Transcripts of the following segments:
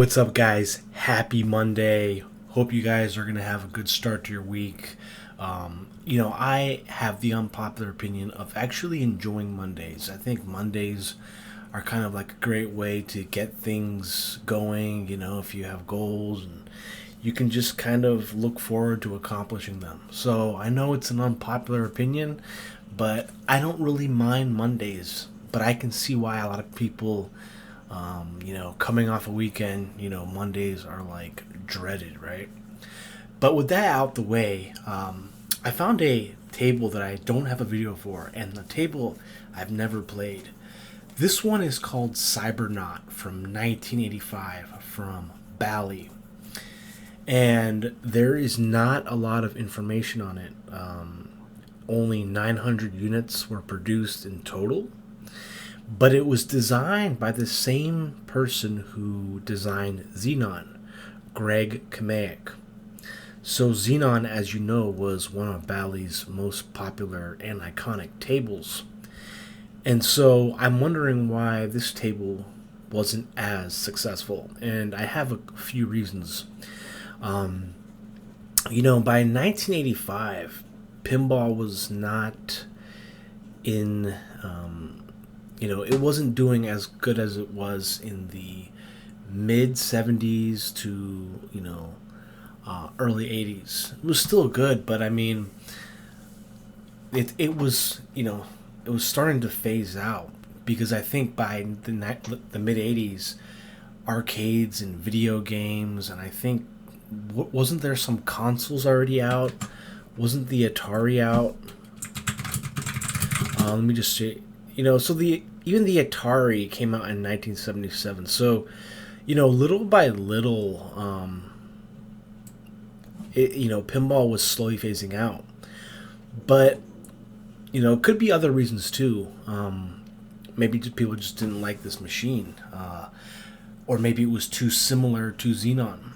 What's up, guys? Happy Monday. Hope you guys are going to have a good start to your week. I have the unpopular opinion of actually enjoying Mondays. I think Mondays are kind of like a great way to get things going, if you have goals, and you can just kind of look forward to accomplishing them. So I know it's an unpopular opinion, but I don't really mind Mondays. But I can see why a lot of people coming off a weekend, Mondays are like dreaded, right? But with that out the way, I found a table that I don't have a video for, and the table I've never played. This one is called Cybernaut from 1985 from Bally. And there is not a lot of information on it. Only 900 units were produced in total. But it was designed by the same person who designed Xenon, Greg Kmiec. So Xenon, as you know, was one of Bally's most popular and iconic tables. And so I'm wondering why this table wasn't as successful. And I have a few reasons. By 1985, pinball was not in... it wasn't doing as good as it was in the mid 70s to, early 80s. It was still good, but it was, it was starting to phase out because I think by the mid 80s, arcades and video games, and I think, wasn't there some consoles already out? Wasn't the Atari out? Let me just say, even the Atari came out in 1977. So, little by little, pinball was slowly phasing out. But, it could be other reasons too. Maybe people just didn't like this machine. Or maybe it was too similar to Xenon.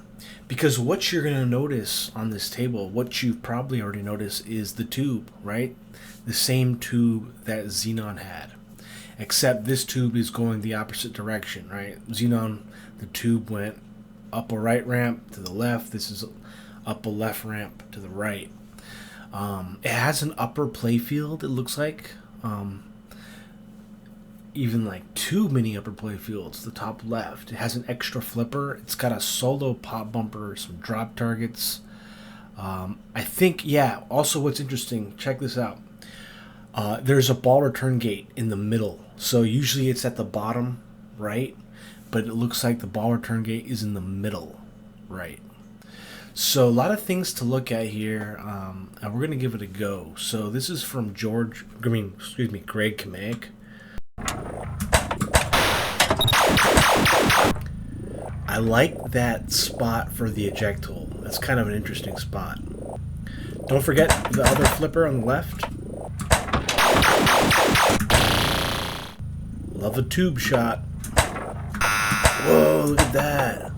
Because what you're going to notice on this table, what you've probably already noticed, is the tube, right? The same tube that Xenon had. Except this tube is going the opposite direction, right? Xenon, the tube went up a right ramp to the left. This is up a left ramp to the right. It has an upper playfield, it looks like. Even like two mini upper playfields, the top left. It has an extra flipper. It's got a solo pop bumper, some drop targets. Also what's interesting, check this out. There's a ball return gate in the middle. So usually it's at the bottom right, but it looks like the ball return gate is in the middle right. So a lot of things to look at here, and we're going to give it a go. So this is from Greg Kmiec. I like that spot for the eject hole. That's kind of an interesting spot. Don't forget the other flipper on the left. Love a tube shot. Whoa, look at that.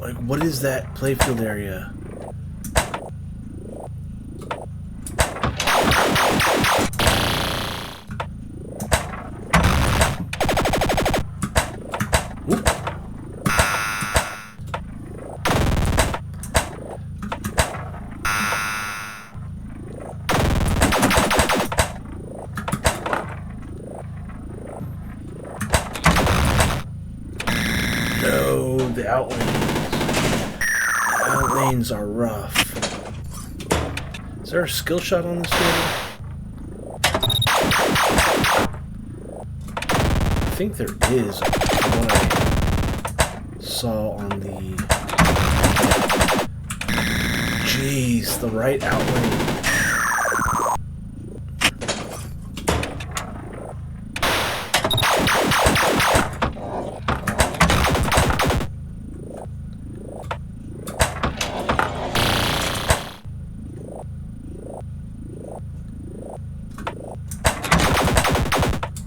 Like, what is that playfield area? No, the outlanes are rough. Is there a skill shot on this table? I think there is. From what I saw on the... Jeez, the right outlane.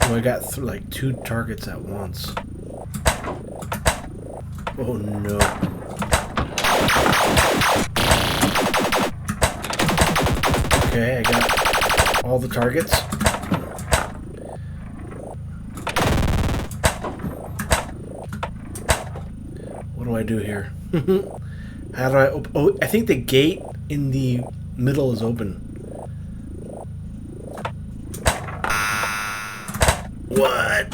I got like two targets at once. Oh no. Okay, I got all the targets. What do I do here? How do I oh, I think the gate in the middle is open. What?